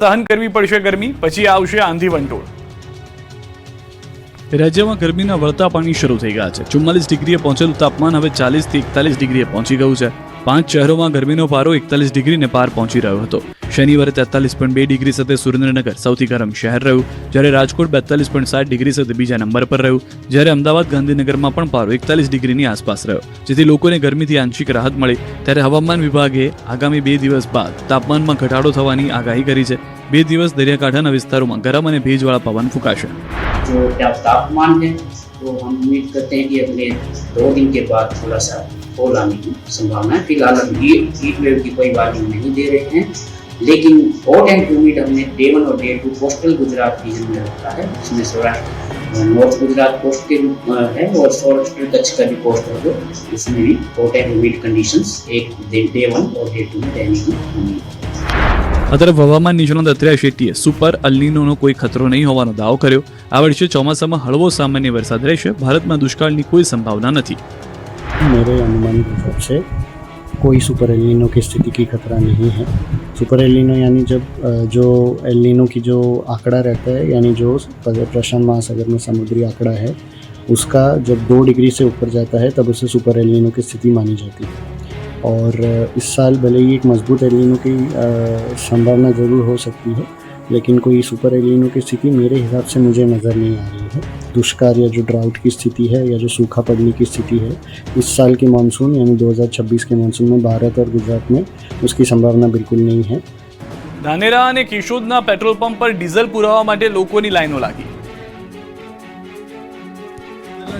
સહન કરવી પડશે ગરમી, પછી આવશે આંધી વંટોળ। રાજ્યમાં ગરમીના વળતા પાણી શરૂ થઈ ગયા છે। 44 ડિગ્રીએ પહોંચેલું તાપમાન હવે 40 થી 41 ડિગ્રીએ પહોંચી ગયું છે। 5 શહેરોમાં ગરમીનો પારો 41 ડિગ્રીને પાર પહોંચી રહ્યો હતો। શનિવારે 43.2 ડિગ્રી સાથે સુરેન્દ્રનગર સૌથી ગરમ શહેર રહ્યું, જ્યારે રાજકોટ 42.7 ડિગ્રી સાથે બીજા નંબર પર રહ્યું, જ્યારે અમદાવાદ ગાંધીનગરમાં પણ પારો 41 ડિગ્રીની આસપાસ રહ્યો, જેથી લોકોને ગરમીથી આંશિક રાહત મળી। ત્યારે હવામાન વિભાગે આગામી 2 દિવસ બાદ તાપમાનમાં ઘટાડો થવાની આગાહી કરી છે। 2 દિવસ દરિયાકાંઠાના વિસ્તારોમાં ગરમ અને ભેજવાળા પવન ફૂંકાશે। जो क्या तापमान है वो हम उम्मीद करते हैं कि अगले 2 दिन के बाद थोड़ा सा फॉल आने की संभावना है। फिलहाल हम हीट वेव की कोई वार्निंग नहीं दे रहे हैं, लेकिन हॉट एंड ह्यूमिड हमने डे 1 और डे 2 कोस्टल गुजरात रीजन में रखा है, जिसमें सौराष्ट्र नॉर्थ गुजरात कोस्ट के है और सौराष्ट्र कच्छ का भी कोस्ट है, जो उसमें भी हॉट एंड ह्यूमिड कंडीशंस एक डे 1 और डे 2 में रहने की उम्मीद है। આ તરફ હવામાન નિષ્ણાત અત્રેય શેટ્ટીએ સુપર અલ્નીનોનો કોઈ ખતરો નહીં હોવાનો દાવો કર્યો। આ વર્ષે ચોમાસામાં હળવો સામાન્ય વરસાદ રહેશે। ભારતમાં દુષ્કાળની કોઈ સંભાવના નથી। मेरे अनुमान के हिसाब से कोई सुपर एलिनो की स्थिति की खतरा नहीं है। सुपर एलिनो यानी जब जो एलिनो की जो आंकड़ा रहता है, यानी जो प्रशांत महासागर में समुद्री आंकड़ा है, उसका जब 2 डिग्री से ऊपर जाता है तब उसे सुपर एलिनो की स्थिति मानी जाती है। और इस साल भले ही एक मजबूत एलिनो की संभावना ज़रूर हो सकती है, लेकिन कोई सुपर एलिनो की स्थिति मेरे हिसाब से मुझे नज़र नहीं आ रही है। दुष्काल या जो ड्राउट की स्थिति है या जो सूखा पड़ने की स्थिति है, इस साल के मानसून यानी 2026 के मानसून में भारत और गुजरात में उसकी संभावना बिल्कुल नहीं है। ધાનેરા અને કેશોદના પેટ્રોલ પંપ પર ડીઝલ પુરાવા માટે લોકોની લાઈનો લાગી।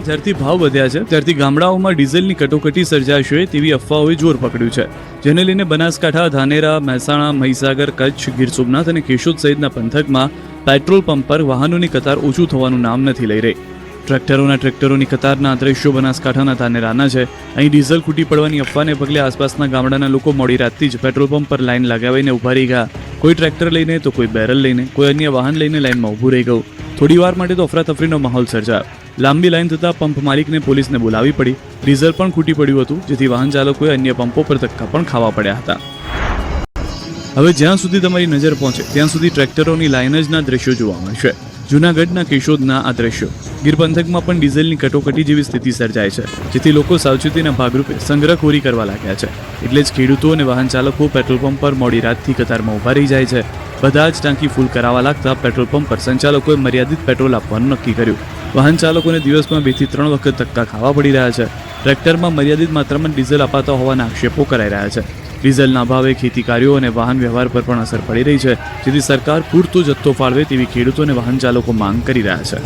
જ્યારથી ભાવ વધ્યા છે ત્યારથી ગામડાઓમાં ડીઝલની કટોકટી સર્જાશે તેવી અફવાઓએ જોર પકડ્યું છે, જેને લઈને બનાસકાંઠા, ધાનેરા, મહેસાણા, મહીસાગર, કચ્છ, ગીર સોમનાથ અને કેશોદ સહિતના પંથકમાં પેટ્રોલ પંપ પર વાહનોની કતાર ઓછું થવાનું નામ નથી લઈ રહી। ટ્રેક્ટરોની કતારના દ્રશ્યો બનાસકાંઠાના ધાનેરાના છે। અહીં ડીઝલ ખૂટી પડવાની અફવાને પગલે આસપાસના ગામડાના લોકો મોડી રાતથી જ પેટ્રોલ પંપ પર લાઈન લગાવીને ઊભા રહી ગયા। કોઈ ટ્રેક્ટર લઈને તો કોઈ બેરલ લઈને, કોઈ અન્ય વાહન લઈને લાઈનમાં ઊભું રહી ગયું। થોડીવાર માટે તો અફરાતફરીનો માહોલ સર્જાયો। લાંબી લાઈન થતાં પંપ માલિકને પોલીસને બોલાવી પડી। ડીઝલ પણ ખૂટી પડ્યું હતું, જેથી વાહન ચાલકોએ અન્ય પંપો પર ધક્કા પણ ખાવા પડ્યા હતા। હવે જ્યાં સુધી તમારી નજર પહોંચે ત્યાં સુધી ટ્રેક્ટરોની લાઈન જ ના દ્રશ્યો જોવા મળશે। જૂનાગઢના કેશોદના આ દ્રશ્યો ગીર પંથકમાં પણ ડીઝલની કટોકટી જેવી સ્થિતિ સર્જાય છે, જેથી લોકો સાવચેતીના ભાગરૂપે સંગ્રહખોરી કરવા લાગ્યા છે। એટલે જ ખેડૂતો અને વાહન ચાલકો પેટ્રોલ પંપ પર મોડી રાતથી કતારમાં ઊભા રહી જાય છે। બધા જ ટાંકી ફૂલ કરાવવા લાગતા પેટ્રોલ પંપ પર સંચાલકોએ મર્યાદિત પેટ્રોલ આપવાનું નક્કી કર્યું। વાહન ચાલકોને દિવસમાં 2 થી 3 વખત ધક્કા ખાવા પડી રહ્યા છે। ટ્રેક્ટરમાં મર્યાદિત માત્રામાં ડીઝલ અપાતા હોવાના આક્ષેપો કરાઈ રહ્યા છે। ડીઝલના અભાવે ખેતી કાર્યો અને વાહન વ્યવહાર પર પણ અસર પડી રહી છે, જેથી સરકાર પૂરતો જથ્થો ફાળવે તેવી ખેડૂતો અને વાહન ચાલકો માંગ કરી રહ્યા છે।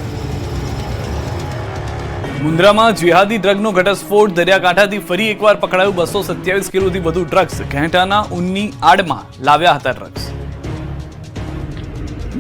મુન્દ્રામાં જિહાદી ડ્રગનો ઘટસ્ફોટ। દરિયાકાંઠાથી ફરી એકવાર પકડાયું 227 કિલોથી વધુ ડ્રગ્સ। ઘેંટાના ઊનની આડમાં લાવ્યા હતા ડ્રગ્સ।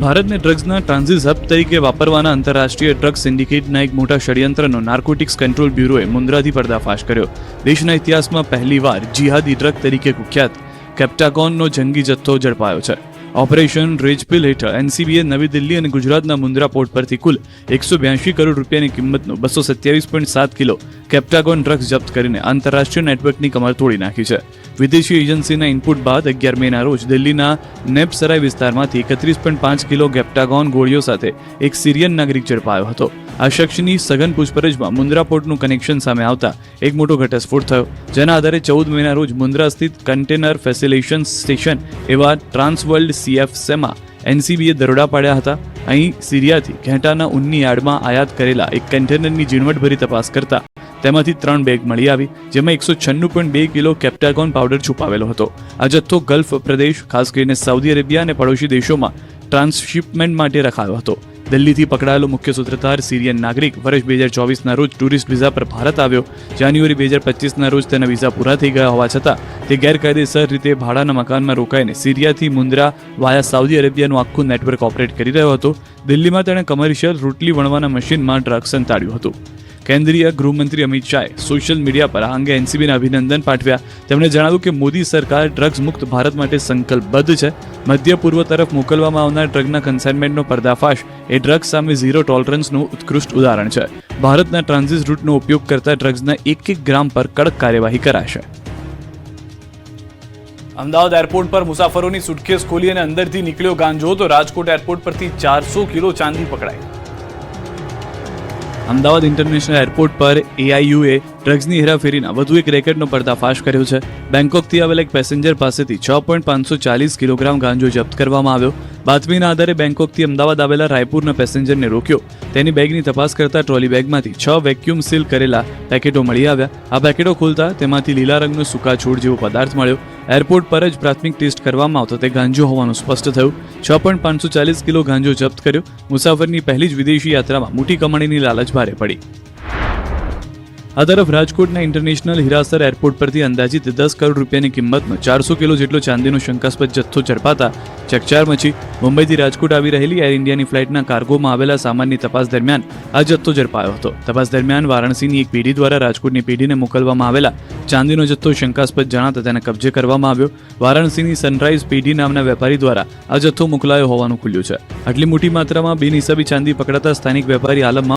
ભારતને ડ્રગ્સના ટ્રાન્ઝિટ હબ તરીકે વાપરવાના આંતરરાષ્ટ્રીય ડ્રગ્સ સિન્ડિકેટના એક મોટા ષડયંત્રનો નાર્કોટિક્સ કંટ્રોલ બ્યુરોએ મુન્દ્રાથી પર્દાફાશ કર્યો। દેશના ઇતિહાસમાં પહેલીવાર જિહાદી ડ્રગ તરીકે કુખ્યાત કેપ્ટાગોનનો જંગી જથ્થો ઝડપાયો છે। ઓપરેશન રેજપિલ હેઠળ એનસીબીએ નવી દિલ્હી અને ગુજરાતના મુન્દ્રા પોર્ટ પરથી કુલ 182 કરોડ રૂપિયાની કિંમતનો 227.7 કિલો કેપ્ટાગોન ડ્રગ્સ જપ્ત કરીને આંતરરાષ્ટ્રીય નેટવર્કની કમર તોડી નાખી છે। વિદેશી એજન્સીના ઇનપુટ બાદ 11 મેના રોજ દિલ્હીના નેપસરાય વિસ્તારમાંથી 31.5 કિલો કેપ્ટાગોન ગોળીઓ સાથે એક સિરિયન નાગરિક ઝડપાયો હતો। આ શખ્સની સઘન પૂછપરછમાં મુન્દ્રા પોર્ટનું કનેક્શન સામે આવતા એક મોટો ઘટસ્ફોટ થયો, જેના આધારે 14 મેના રોજ મુન્દ્રા સ્થિત કન્ટેનર ફેસિલેશન સ્ટેશન એવા ટ્રાન્સવર્લ્ડ CFCમાં એનસીબીએ દરોડા પાડ્યા હતા। અહીં સિરિયાથી ઘેંટાના ઊનની આડમાં આયાત કરેલા એક કન્ટેનરની ઝીણવટભરી તપાસ કરતા તેમાંથી 3 બેગ મળી આવી, જેમાં 196.2 કિલો કેપ્ટાગોન પાવડર છુપાવેલો હતો। આ જથ્થો ગલ્ફ પ્રદેશ, ખાસ કરીને સાઉદી અરેબિયા અને પડોશી દેશોમાં ટ્રાન્સશિપમેન્ટ માટે રખાયો હતો। દિલ્હીથી પકડાયેલો મુખ્ય સૂત્રધાર સિરિયન નાગરિક વર્ષ 2024ના રોજ ટુરિસ્ટ વિઝા પર ભારત આવ્યો। જાન્યુઆરી 2025ના રોજ તેના વિઝા પૂરા થઈ ગયા હોવા છતાં તે ગેરકાયદેસર રીતે ભાડાના મકાનમાં રોકાઈને સિરિયાથી મુન્દ્રા વાયા સાઉદી અરેબિયાનું આખું નેટવર્ક ઓપરેટ કરી રહ્યો હતો। દિલ્હીમાં તેણે કમર્શિયલ રોટલી વણવાના મશીનમાં ડ્રગ્સ સંતાડ્યું હતું। કેન્દ્રીય ગૃહમંત્રી અમિત શાહે સોશિયલ મીડિયા પર આ અંગે એનસીબીને અભિનંદન પાઠવ્યા। તેમણે જણાવ્યું કે મોદી સરકાર ડ્રગ્સ મુક્ત ભારત માટે સંકલ્પબદ્ધ છે। મધ્ય પૂર્વ તરફ મોકલવામાં આવનાર ડ્રગના કન્સાઇનમેન્ટનો પર્દાફાશ એ ડ્રગ્સ સામે ઝીરો ટોલરન્સનું ઉત્કૃષ્ટ ઉદાહરણ છે। ભારતના ટ્રાન્ઝિટ રૂટનો ઉપયોગ કરતા ડ્રગ્સના 1 ગ્રામ પર કડક કાર્યવાહી કરાશે। અમદાવાદ એરપોર્ટ પર મુસાફરોની સુટકેસ ખોલી અને અંદરથી નીકળ્યો ગાંજો, તો રાજકોટ એરપોર્ટ પરથી 400 કિલો ચાંદી પકડાઈ. અમદાવાદ ઇન્ટરનેશનલ એરપોર્ટ પર AIUએ ડ્રગ્સની હેરાફેરીના વધુ એક રેકેટનો પર્દાફાશ કર્યો છે. બેંકોકથી આવેલા એક પેસેન્જર પાસેથી 6.540 કિલોગ્રામ ગાંજો જપ્ત કરવામાં આવ્યો. બાતમીના આધારે બેંકોકથી અમદાવાદ આવેલા રાયપુરના પેસેન્જરને રોક્યો. તેની બેગની તપાસ કરતા ટ્રોલી બેગમાંથી 6 વેક્યુમ સીલ કરેલા પેકેટો મળી આવ્યા. આ પેકેટો ખોલતા તેમાંથી લીલા રંગનો સૂકા છોડ જેવો પદાર્થ મળ્યો. એરપોર્ટ પર જ પ્રાથમિક ટેસ્ટ કરવામાં આવતો તે ગાંજો હોવાનું સ્પષ્ટ થયું. 6.540 કિલો ગાંજો જપ્ત કર્યો. મુસાફરની પહેલી જ વિદેશી યાત્રામાં મોટી કમાણીની લાલચ ભારે પડી. આ તરફ રાજકોટના ઇન્ટરનેશનલ હિરાસર એરપોર્ટ પરથી અંદાજિત 10 કરોડ રૂપિયાની કિંમતનો 400 કિલો જેટલો ચાંદીનો શંકાસ્પદ જથ્થો ઝડપાતા ચકચાર મચી. મુંબઈથી રાજકોટ આવી રહેલી એર ઇન્ડિયાની ફ્લાઇટના કાર્ગોમાં આવેલા સામાનની તપાસ દરમિયાન આ જથ્થો ઝડપાયો હતો. તપાસ દરમિયાન વારાણસીની એક પેઢી દ્વારા રાજકોટની પેઢીને મોકલવામાં આવેલા ચાંદીનો જથ્થો શંકાસ્પદ જણાતા તેને કબજે કરવામાં આવ્યો. વારાણસીની સનરાઇઝ પેઢી નામના વેપારી દ્વારા આ જથ્થો મોકલાયો હોવાનું ખુલ્યું છે. આટલી મોટી માત્રામાં બિનહિસાબી ચાંદી પકડાતા સ્થાનિક વેપારી આલમમાં